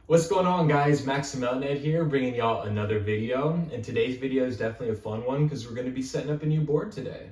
What's going on, guys? Max Melned here, bringing y'all another video. And today's video is definitely a fun one because we're going to be setting up a new board today.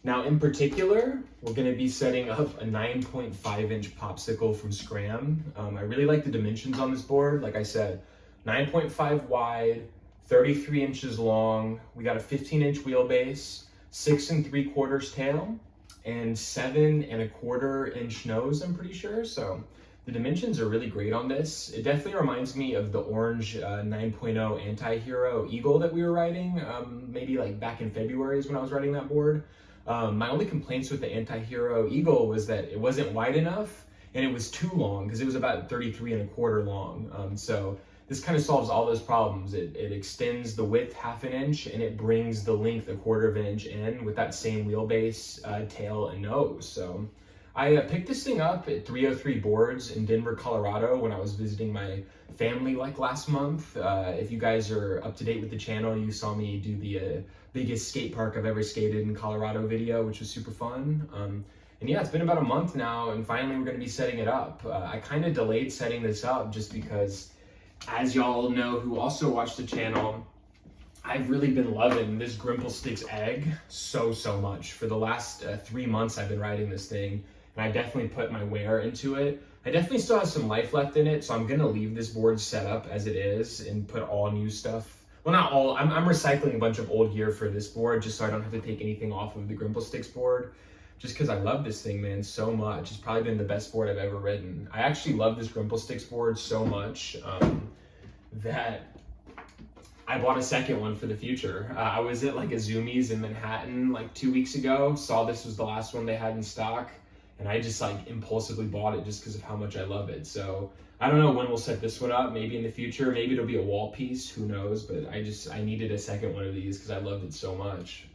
Now, in particular, we're going to be setting up a 9.5-inch Popsicle from Scram. I really like the dimensions on this board. Like I said, 9.5 wide, 33 inches long. We got a 15-inch wheelbase, 6 3/4 tail, and 7 1/4 inch nose, I'm pretty sure. So the dimensions are really great on this. It definitely reminds me of the orange 9.0 anti-hero Eagle that we were riding, maybe like back in February is when I was riding that board. My only complaints with the anti-hero Eagle was that it wasn't wide enough and it was too long because it was about 33 1/4 long. So this kind of solves all those problems. It extends the width 1/2 inch and it brings the length 1/4 inch in with that same wheelbase, tail, and nose. So I picked this thing up at 303 Boards in Denver, Colorado when I was visiting my family like last month. If you guys are up to date with the channel, you saw me do the biggest skate park I've ever skated in Colorado video, which was super fun. And yeah, it's been about a month now and finally we're gonna be setting it up. I kind of delayed setting this up just because, as y'all know who also watch the channel, I've really been loving this Grimple Sticks egg so much. For the last 3 months I've been riding this thing, and I definitely put my wear into it. I definitely still have some life left in it, so I'm gonna leave this board set up as it is and put all new stuff. Well, not all, I'm recycling a bunch of old gear for this board just so I don't have to take anything off of the Grimple Sticks board. Just because I love this thing, man, so much. It's probably been the best board I've ever ridden. I actually love this Grimple Sticks board so much that I bought a second one for the future. I was at like a Zoomies in Manhattan like 2 weeks ago, saw this was the last one they had in stock, and I just like impulsively bought it just because of how much I love it. So I don't know when we'll set this one up, maybe in the future, maybe it'll be a wall piece, who knows, but I needed a second one of these because I loved it so much.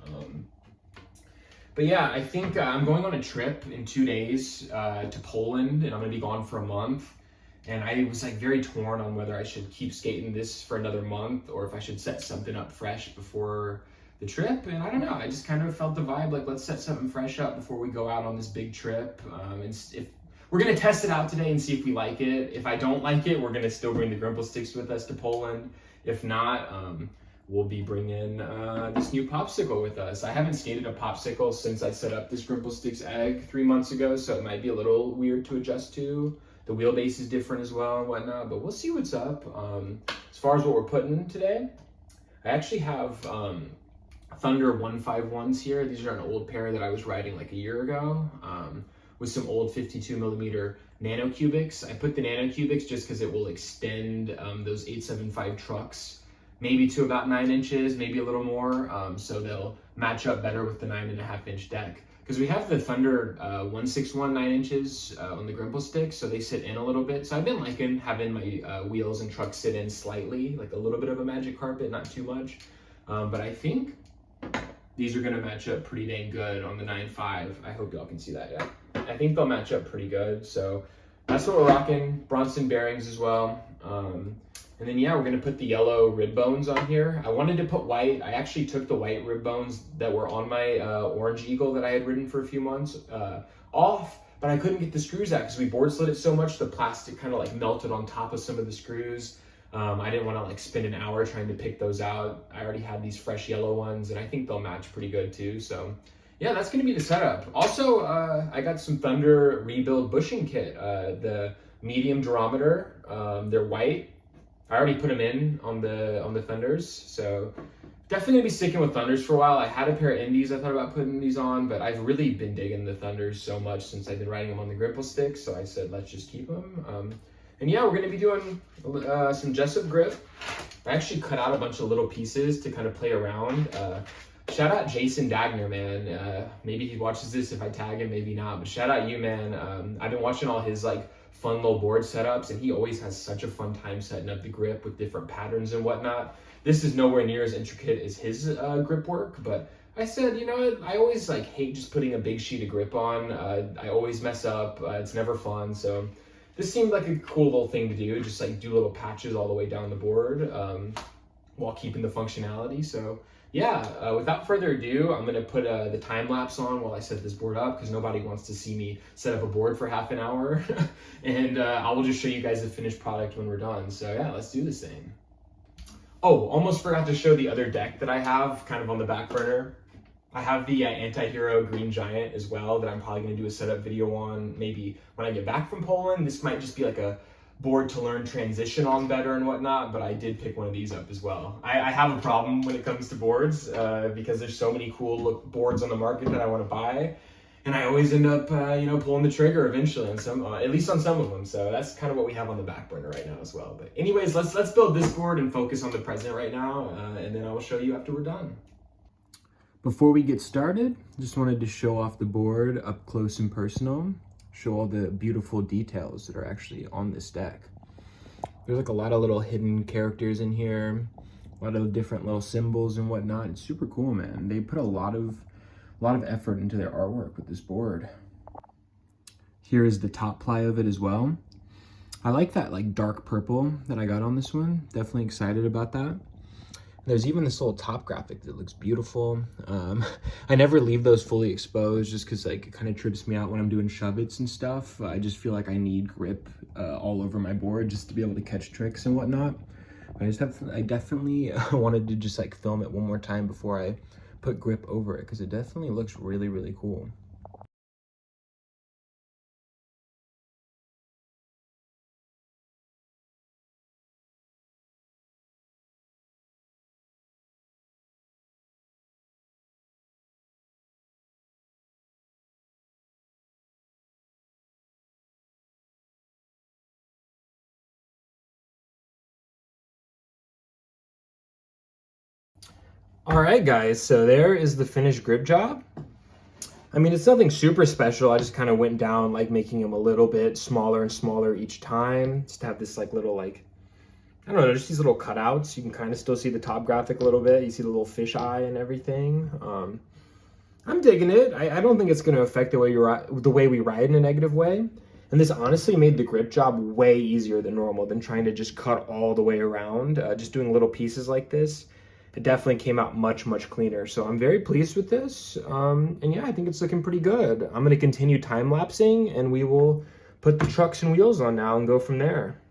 But yeah, I think I'm going on a trip in 2 days to Poland, and I'm gonna be gone for a month. And I was like very torn on whether I should keep skating this for another month or if I should set something up fresh before the trip. And I don't know, I just kind of felt the vibe like, let's set something fresh up before we go out on this big trip. And if we're gonna test it out today and see if we like it. If I don't like it, we're gonna still bring the Grimple Sticks with us to Poland. If not, we'll be bringing this new Popsicle with us. I haven't skated a Popsicle since I set up this Grimple Sticks egg 3 months ago, so it might be a little weird to adjust to. The wheelbase is different as well and whatnot, but we'll see what's up. As far as what we're putting today, I actually have Thunder 151s here. These are an old pair that I was riding like a year ago with some old 52mm nano cubics. I put the nano cubics just because it will extend those 875 trucks maybe to about 9 inches, maybe a little more, so they'll match up better with the 9.5-inch deck. Because we have the Thunder 161 9 inches on the Grimple Stick, so they sit in a little bit. So I've been liking having my wheels and trucks sit in slightly, like a little bit of a magic carpet, not too much. But I think these are gonna match up pretty dang good on the 9.5. I hope y'all can see that, yeah. I think they'll match up pretty good. So that's what we're rocking. Bronson bearings as well. And then yeah, we're gonna put the yellow rib bones on here. I wanted to put white. I actually took the white rib bones that were on my orange Eagle that I had ridden for a few months off, but I couldn't get the screws out because we board slid it so much, the plastic kind of like melted on top of some of the screws. I didn't want to like spend an hour trying to pick those out. I already had these fresh yellow ones and I think they'll match pretty good too. So yeah, that's gonna be the setup. Also, I got some Thunder rebuild bushing kit, the medium durometer. They're white. I already put them in on the Thunders, so definitely gonna be sticking with Thunders for a while. I had a pair of Indies I thought about putting these on, but I've really been digging the Thunders so much since I've been riding them on the Grimple Sticks, so I said let's just keep them. And yeah, we're gonna be doing some Jessup grip. I actually cut out a bunch of little pieces to kind of play around. Shout out Jason Dagner, man. Maybe he watches this if I tag him, maybe not, but shout out you, man. I've been watching all his like fun little board setups, and he always has such a fun time setting up the grip with different patterns and whatnot. This is nowhere near as intricate as his grip work, but I said, you know what, I always like hate just putting a big sheet of grip on. I always mess up. It's never fun, so this seemed like a cool little thing to do, just like do little patches all the way down the board while keeping the functionality. So yeah, without further ado, I'm gonna put the time lapse on while I set this board up because nobody wants to see me set up a board for half an hour. And I will just show you guys the finished product when we're done. So yeah, let's do this thing. Oh, almost forgot to show the other deck that I have kind of on the back burner. I have the Anti-Hero Green Giant as well that I'm probably going to do a setup video on maybe when I get back from Poland. This might just be like a board to learn transition on better and whatnot, but I did pick one of these up as well. I have a problem when it comes to boards because there's so many cool boards on the market that I want to buy. And I always end up, pulling the trigger eventually on some, at least on some of them. So that's kind of what we have on the back burner right now as well. But anyways, let's build this board and focus on the present right now, and then I will show you after we're done. Before we get started, just wanted to show off the board up close and personal, show all the beautiful details that are actually on this deck. There's like a lot of little hidden characters in here, a lot of different little symbols and whatnot. It's super cool, man. They put a lot of effort into their artwork with this board. Here is the top ply of it as well. I like that like dark purple that I got on this one. Definitely excited about that. There's even this little top graphic that looks beautiful. I never leave those fully exposed just because like it kind of trips me out when I'm doing shove-its and stuff. I just feel like I need grip all over my board just to be able to catch tricks and whatnot. I definitely wanted to just like film it one more time before I put grip over it because it definitely looks really, really cool. All right, guys, so there is the finished grip job. I mean, it's nothing super special. I just kind of went down, like making them a little bit smaller and smaller each time. Just to have this like little, like, I don't know, just these little cutouts. You can kind of still see the top graphic a little bit. You see the little fish eye and everything. I'm digging it. I don't think it's going to affect the way we ride in a negative way. And this honestly made the grip job way easier than normal than trying to just cut all the way around. Just doing little pieces like this. It definitely came out much, much cleaner. So I'm very pleased with this. And yeah, I think it's looking pretty good. I'm going to continue time lapsing and we will put the trucks and wheels on now and go from there.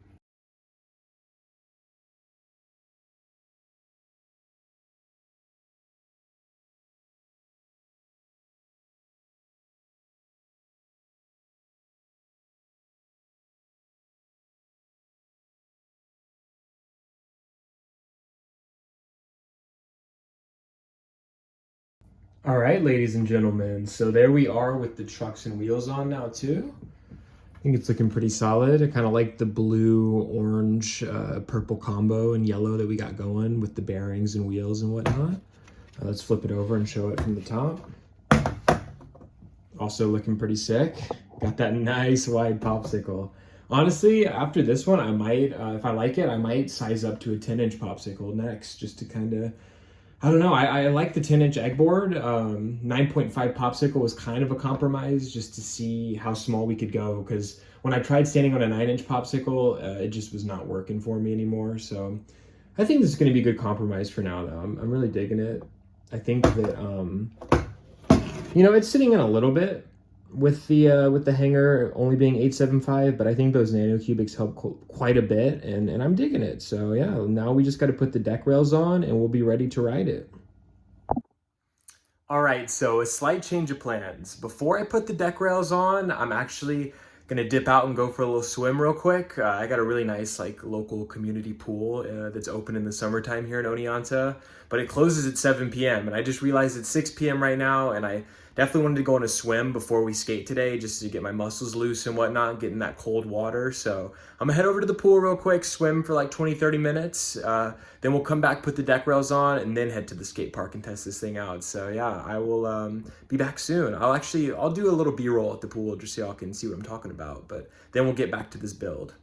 All right, ladies and gentlemen. So there we are with the trucks and wheels on now too. I think it's looking pretty solid. I kind of like the blue, orange, purple combo and yellow that we got going with the bearings and wheels and whatnot. Let's flip it over and show it from the top. Also looking pretty sick. Got that nice wide popsicle. Honestly, after this one, I might, if I like it, I might size up to a 10-inch popsicle next just to kind of, I don't know. I like the 10-inch egg board. 9.5 popsicle was kind of a compromise just to see how small we could go because when I tried standing on a 9-inch popsicle, it just was not working for me anymore. So I think this is going to be a good compromise for now, though. I'm really digging it. I think that, it's sitting in a little bit with the hanger only being 875, but I think those nano cubics help quite a bit, and I'm digging it. So yeah, now we just got to put the deck rails on and we'll be ready to ride it. All right, so a slight change of plans. Before I put the deck rails on, I'm actually gonna dip out and go for a little swim real quick. I got a really nice like local community pool that's open in the summertime here in Oneonta, but it closes at 7 p.m. and I just realized it's 6 p.m. right now, and I definitely wanted to go on a swim before we skate today just to get my muscles loose and whatnot, get in that cold water. So I'm gonna head over to the pool real quick, swim for like 20-30 minutes, then we'll come back, put the deck rails on, and then head to the skate park and test this thing out. So yeah, I will be back soon. I'll do a little B-roll at the pool just so y'all can see what I'm talking about, but then we'll get back to this build.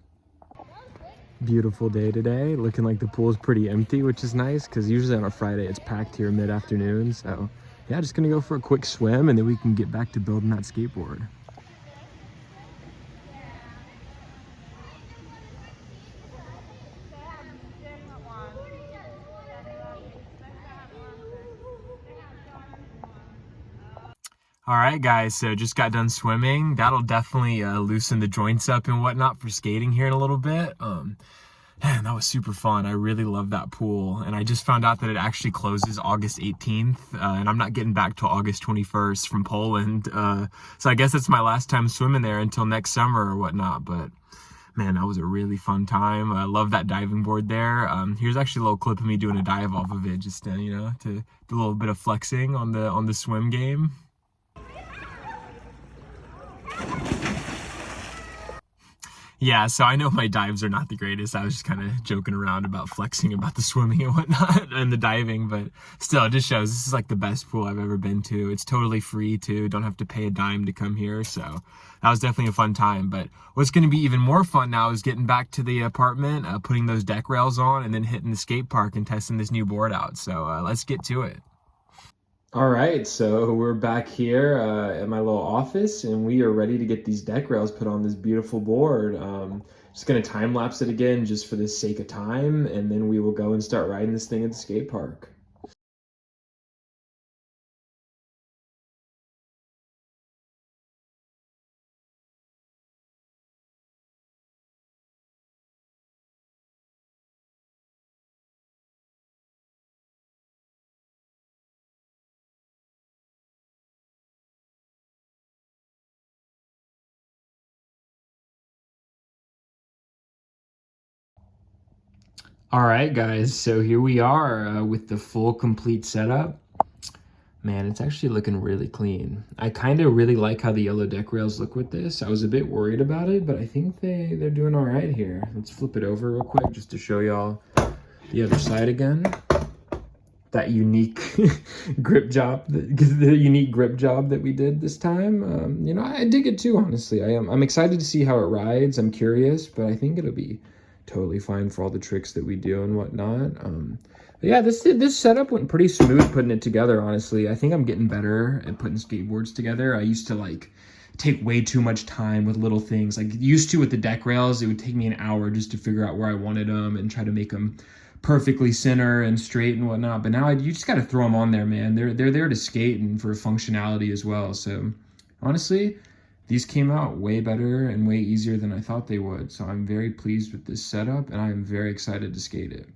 Beautiful day today. Looking like the pool's pretty empty, which is nice because usually on a Friday it's packed here mid-afternoon. So yeah, just gonna go for a quick swim and then we can get back to building that skateboard. All right, guys, so just got done swimming. That'll definitely loosen the joints up and whatnot for skating here in a little bit. Man, that was super fun. I really love that pool. And I just found out that it actually closes August 18th, and I'm not getting back till August 21st from Poland. So I guess it's my last time swimming there until next summer or whatnot. But man, that was a really fun time. I love that diving board there. Here's actually a little clip of me doing a dive off of it, just to do a little bit of flexing on the swim game. Yeah, so I know my dives are not the greatest. I was just kind of joking around about flexing about the swimming and whatnot and the diving, but still, it just shows this is like the best pool I've ever been to. It's totally free too. Don't have to pay a dime to come here, so that was definitely a fun time. But what's going to be even more fun now is getting back to the apartment, putting those deck rails on, and then hitting the skate park and testing this new board out. So let's get to it. All right, so we're back here at my little office, and we are ready to get these deck rails put on this beautiful board. Just gonna time lapse it again just for the sake of time, and then we will go and start riding this thing at the skate park. All right, guys, so here we are with the full complete setup. Man, it's actually looking really clean. I kind of really like how the yellow deck rails look with this. I was a bit worried about it, but I think they're doing all right here. Let's flip it over real quick just to show y'all the other side again. That unique grip job, the unique grip job that we did this time. I dig it too, honestly. I'm excited to see how it rides. I'm curious, but I think it'll be totally fine for all the tricks that we do and whatnot. But yeah, this setup went pretty smooth putting it together, honestly. I think I'm getting better at putting skateboards together. I used to like take way too much time with little things. Like used to with the deck rails, it would take me an hour just to figure out where I wanted them and try to make them perfectly center and straight and whatnot. But now you just got to throw them on there, man. They're there to skate and for functionality as well. So honestly, these came out way better and way easier than I thought they would. So I'm very pleased with this setup, and I'm very excited to skate it.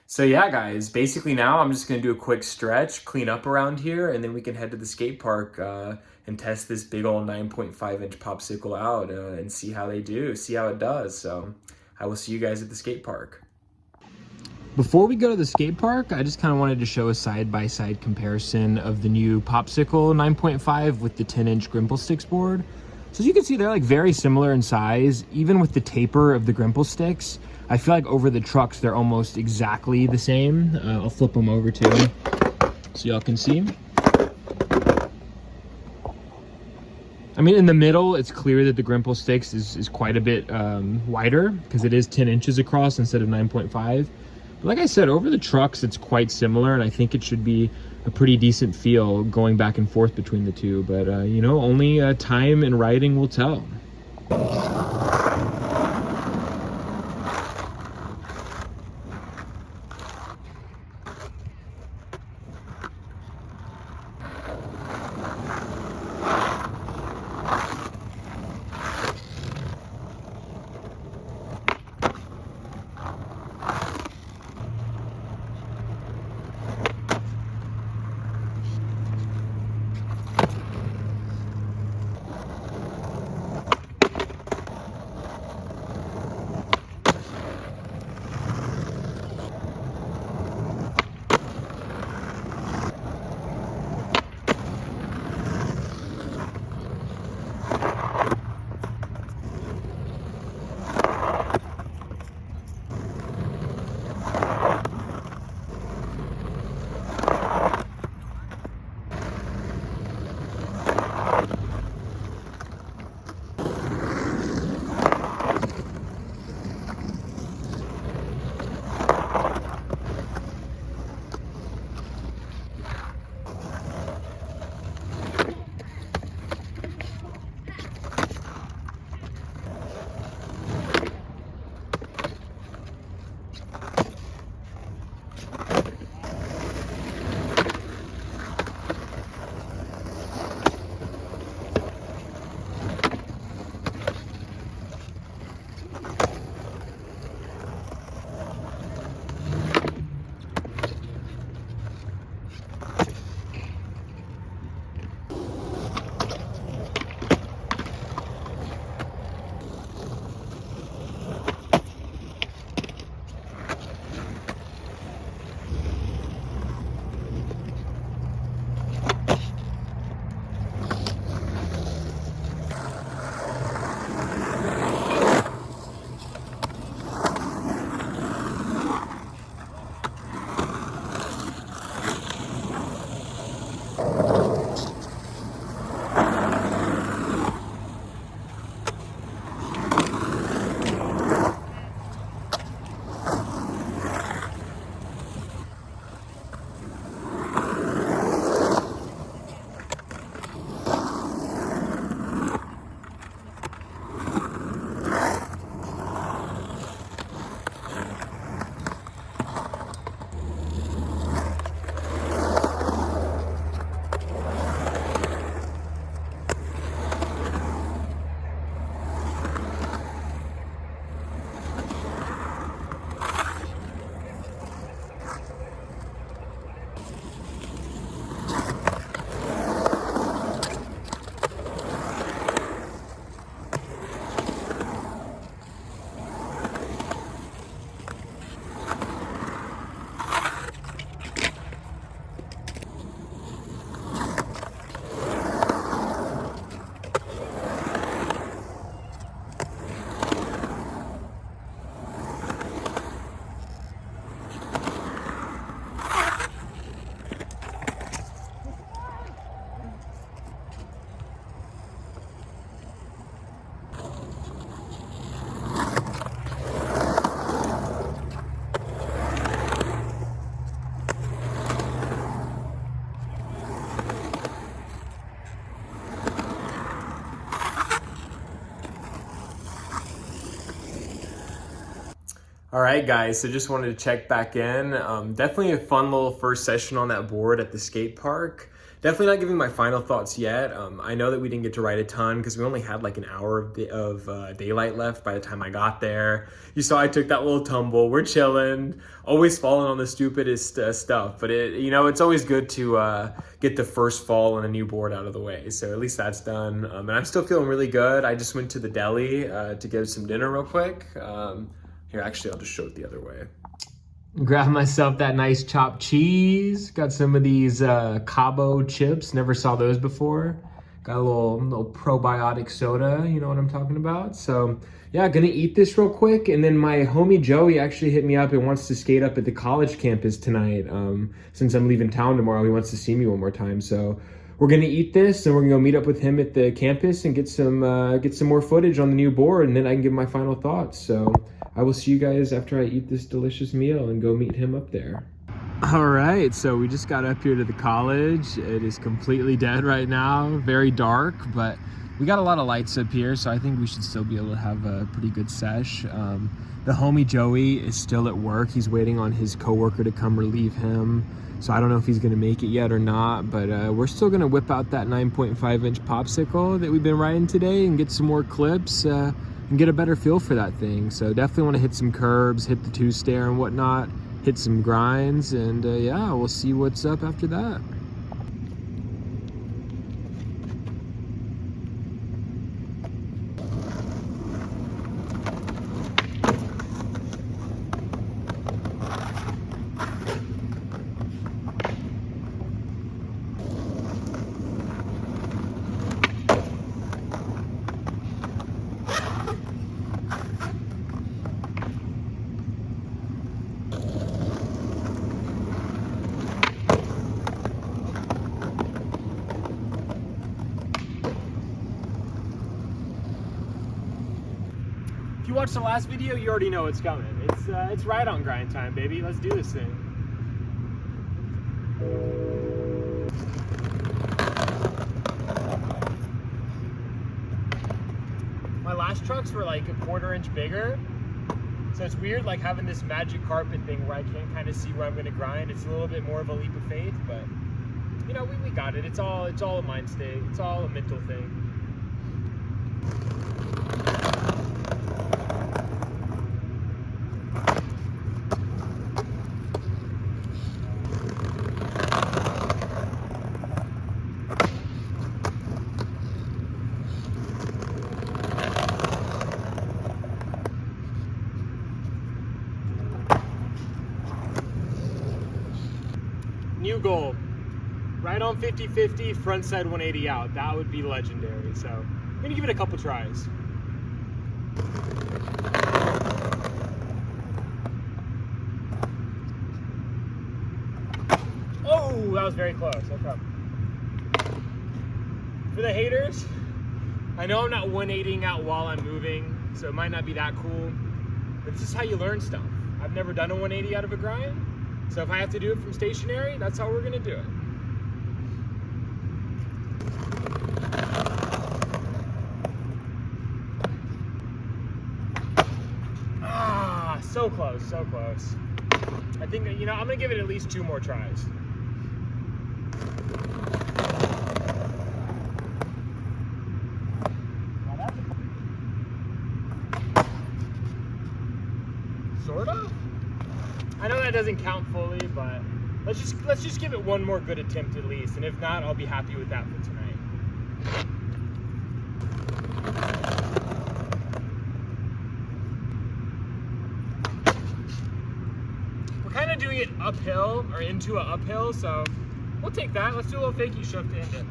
So yeah, guys, basically now I'm just gonna do a quick stretch, clean up around here, and then we can head to the skate park and test this big old 9.5-inch Popsicle out and see how they do, see how it does. So I will see you guys at the skate park. Before we go to the skate park, I just kind of wanted to show a side-by-side comparison of the new Popsicle 9.5 with the 10-inch Grimple Sticks board. So as you can see, they're like very similar in size, even with the taper of the Grimple Sticks. I feel like over the trucks, they're almost exactly the same. I'll flip them over too, so y'all can see. I mean, in the middle, it's clear that the Grimple Sticks is quite a bit wider because it is 10 inches across instead of 9.5. Like I said, over the trucks, it's quite similar, and I think it should be a pretty decent feel going back and forth between the two. But, only time and riding will tell. All right, guys, so just wanted to check back in. Definitely a fun little first session on that board at the skate park. Definitely not giving my final thoughts yet. I know that we didn't get to ride a ton because we only had like an hour of daylight left by the time I got there. You saw I took that little tumble. We're chilling, always falling on the stupidest stuff. But it's always good to get the first fall on a new board out of the way. So at least that's done. And I'm still feeling really good. I just went to the deli to get some dinner real quick. Here, actually, I'll just show it the other way. Grab myself that nice chopped cheese. Got some of these Cabo chips. Never saw those before. Got a little probiotic soda. You know what I'm talking about. So yeah, gonna eat this real quick. And then my homie Joey actually hit me up and wants to skate up at the college campus tonight. Since I'm leaving town tomorrow, he wants to see me one more time. So we're gonna eat this and we're gonna go meet up with him at the campus and get some more footage on the new board, and then I can give my final thoughts. So I will see you guys after I eat this delicious meal and go meet him up there. All right, so we just got up here to the college. It is completely dead right now, very dark, but we got a lot of lights up here, so I think we should still be able to have a pretty good sesh. The homie Joey is still at work. He's waiting on his coworker to come relieve him. So I don't know if he's gonna make it yet or not, but we're still gonna whip out that 9.5-inch Popsicle that we've been riding today and get some more clips and get a better feel for that thing. So definitely wanna hit some curbs, hit the two-stair and whatnot, hit some grinds, and yeah, we'll see what's up after that. If you watched the last video, you already know what's coming. It's right on grind time, baby. Let's do this thing. My last trucks were like a 1/4 inch bigger, so it's weird like having this magic carpet thing where I can't kind of see where I'm gonna grind. It's a little bit more of a leap of faith, but you know, we got it. It's all a mind state. It's all a mental thing. New goal, right on 50-50, front side 180 out. That would be legendary. So I'm gonna give it a couple tries. Oh, that was very close. Okay. For the haters, I know I'm not 180ing out while I'm moving, so it might not be that cool, but this is how you learn stuff. I've never done a 180 out of a grind. So if I have to do it from stationary, that's how we're gonna do it. Ah, so close, so close. I think, I'm gonna give it at least 2 more tries. Sort of? I know that doesn't count fully, but let's just give it one more good attempt at least, and if not, I'll be happy with that for tonight. We're kind of doing it uphill, or into an uphill, so we'll take that. Let's do a little fakie shook to end it.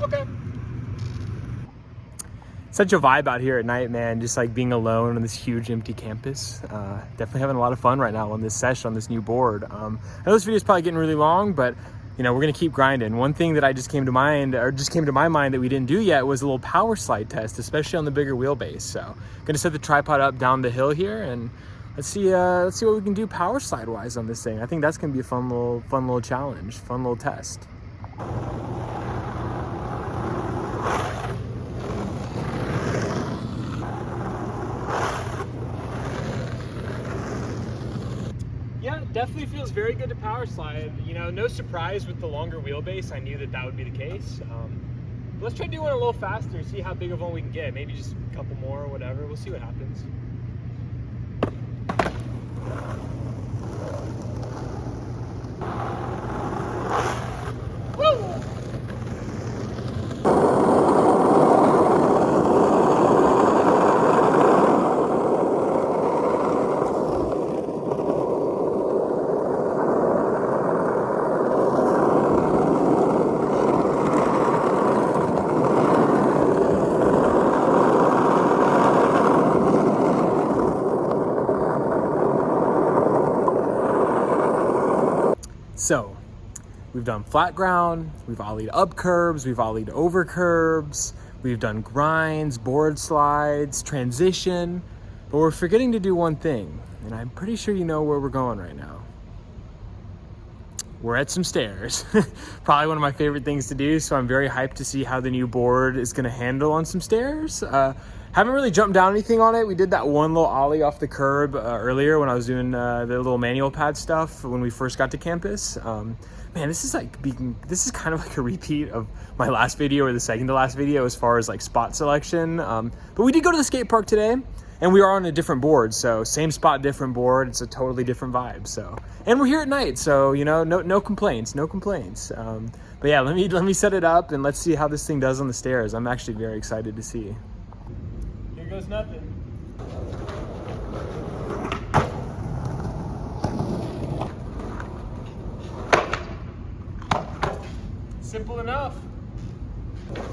Okay. Such a vibe out here at night, man. Just like being alone on this huge empty campus. Definitely having a lot of fun right now on this sesh on this new board. I know this video is probably getting really long, but we're gonna keep grinding. One thing that just came to my mind that we didn't do yet was a little power slide test, especially on the bigger wheelbase. So gonna set the tripod up down the hill here, and let's see what we can do power slide wise on this thing. I think that's gonna be a fun little challenge, fun little test. definitely feels very good to power slide. You know, no surprise with the longer wheelbase. I knew that would be the case. Let's try doing it a little faster, see how big of one we can get. Maybe just a couple more or whatever. We'll see what happens. So, we've done flat ground, we've ollied up curbs, we've ollied over curbs, we've done grinds, board slides, transition, but we're forgetting to do one thing, and I'm pretty sure you know where we're going right now. We're at some stairs. Probably one of my favorite things to do, so I'm very hyped to see how the new board is gonna handle on some stairs. Haven't really jumped down anything on it. We did that one little ollie off the curb earlier when I was doing the little manual pad stuff when we first got to campus. Man, this is kind of like a repeat of my last video, or the second to last video, as far as like spot selection. But we did go to the skate park today, and we are on a different board. So same spot, different board. It's a totally different vibe. So, and we're here at night, so you know, no complaints, no complaints. But yeah, let me set it up and let's see how this thing does on the stairs. I'm actually very excited to see. Here goes nothing. Simple enough. I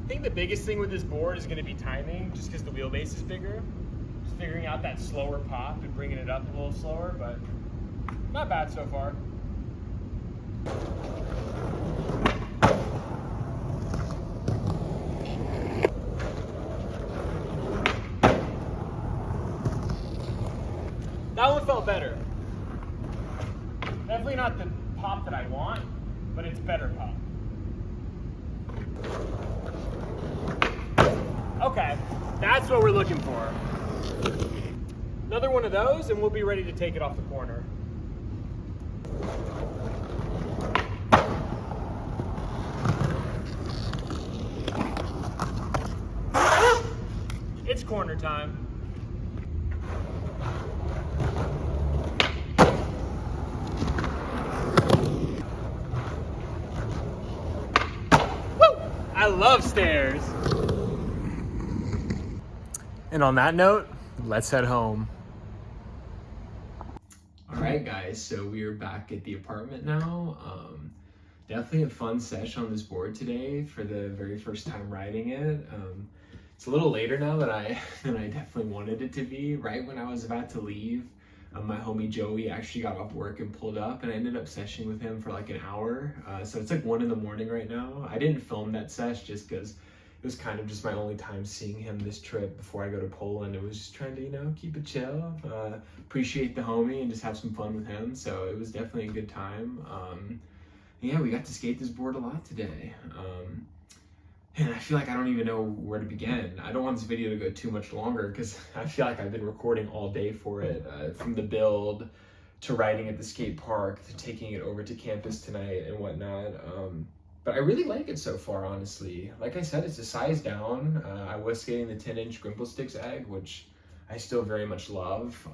think the biggest thing with this board is going to be timing, just because the wheelbase is bigger. Just figuring out that slower pop and bringing it up a little slower, but not bad so far. That one felt better. Definitely not the pop that I want, but it's better pop. Okay, that's what we're looking for. Another one of those and we'll be ready to take it off the corner. It's corner time. I love stairs. And on that note, let's head home. All right, guys, so we are back at the apartment now. Definitely a fun session on this board today for the very first time riding it. It's a little later now than I definitely wanted it to be. Right when I was about to leave, my homie Joey actually got off work and pulled up, and I ended up sessioning with him for like an hour. So it's like 1 in the morning right now. I didn't film that sesh just because it was kind of just my only time seeing him this trip before I go to Poland. It was just trying to, you know, keep it chill, appreciate the homie and just have some fun with him. So it was definitely a good time. Yeah, we got to skate this board a lot today. And I feel like I don't even know where to begin. I don't want this video to go too much longer because I feel like I've been recording all day for it, from the build to riding at the skate park to taking it over to campus tonight and whatnot. But I really like it so far, honestly. Like I said, it's a size down. I was skating the 10-inch Grimple Sticks egg, which I still very much love.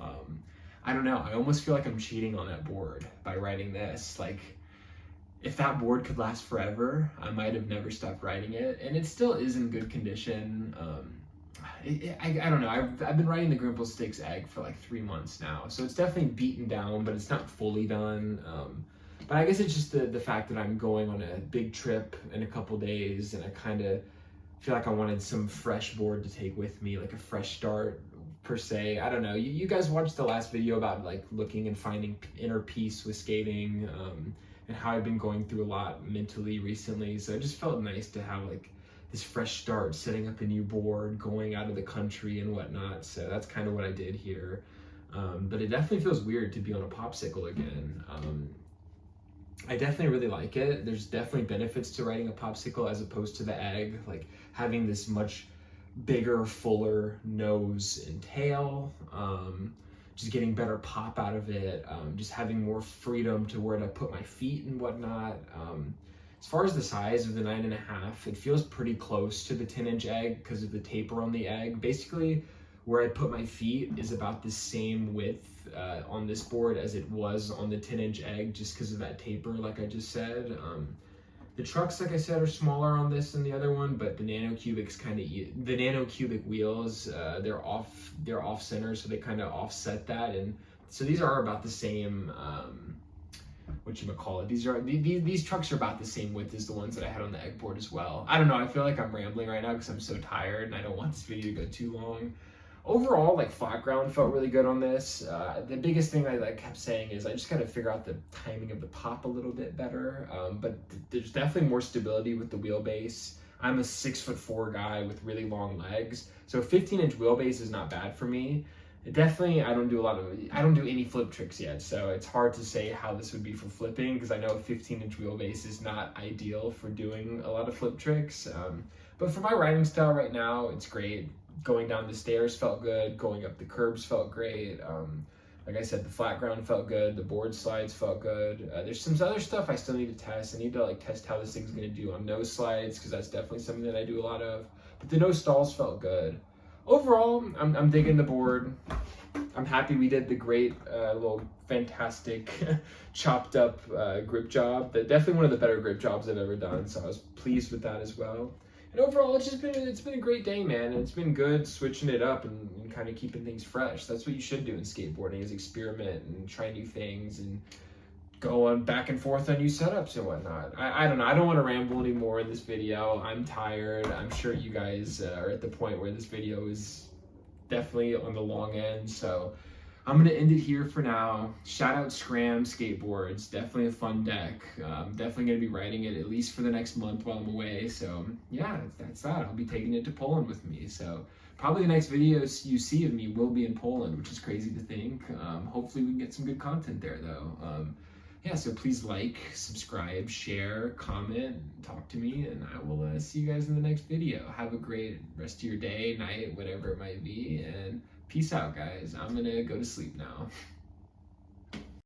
I don't know, I almost feel like I'm cheating on that board by riding this. Like, if that board could last forever, I might have never stopped riding it, and it still is in good condition. I don't know, I've been riding the Grimple Sticks egg for like 3 months now, so it's definitely beaten down, but it's not fully done. But I guess it's just the fact that I'm going on a big trip in a couple days, and I kind of feel like I wanted some fresh board to take with me, like a fresh start per se. I don't know, you guys watched the last video about like looking and finding inner peace with skating, and how I've been going through a lot mentally recently. So it just felt nice to have like this fresh start, setting up a new board, going out of the country and whatnot. So that's kind of what I did here. But it definitely feels weird to be on a Popsicle again. I definitely really like it. There's definitely benefits to riding a Popsicle as opposed to the egg, like having this much bigger, fuller nose and tail, just getting better pop out of it, just having more freedom to where to put my feet and whatnot. As far as the size of the 9.5, it feels pretty close to the 10-inch egg because of the taper on the egg. Basically, where I put my feet is about the same width on this board as it was on the 10-inch egg, just because of that taper, like I just said. The trucks, like I said, are smaller on this than the other one, but the nanocubics the nanocubic wheels, they're off center, so they kind of offset that, and so these are about the same. These trucks are about the same width as the ones that I had on the egg board as well. I don't know, I feel like I'm rambling right now because I'm so tired and I don't want this video to go too long. Overall, like, flat ground felt really good on this. The biggest thing I kept saying is I just got to figure out the timing of the pop a little bit better. But there's definitely more stability with the wheelbase. I'm a 6'4" guy with really long legs, so a 15-inch wheelbase is not bad for me. Definitely, I don't do any flip tricks yet, so it's hard to say how this would be for flipping because I know a 15-inch wheelbase is not ideal for doing a lot of flip tricks. But for my riding style right now, it's great. Going down the stairs felt good. Going up the curbs felt great. Like I said, the flat ground felt good. The board slides felt good. There's some other stuff I still need to test. I need to test how this thing's gonna do on nose slides because that's definitely something that I do a lot of. But the nose stalls felt good. Overall, I'm digging the board. I'm happy we did the great little fantastic chopped up grip job. Definitely one of the better grip jobs I've ever done. So I was pleased with that as well. And overall, it's been a great day, man. And it's been good switching it up and kind of keeping things fresh. That's what you should do in skateboarding, is experiment and try new things and go on back and forth on new setups and whatnot. I don't know. I don't want to ramble anymore in this video. I'm tired. I'm sure you guys are at the point where this video is definitely on the long end. So I'm going to end it here for now. Shout out Scram Skateboards. Definitely a fun deck. I'm definitely going to be riding it at least for the next month while I'm away. So yeah, that's that. I'll be taking it to Poland with me. So probably the next videos you see of me will be in Poland, which is crazy to think. Hopefully we can get some good content there though. Yeah, so please like, subscribe, share, comment, talk to me, and I will see you guys in the next video. Have a great rest of your day, night, whatever it might be, and peace out, guys. I'm gonna go to sleep now.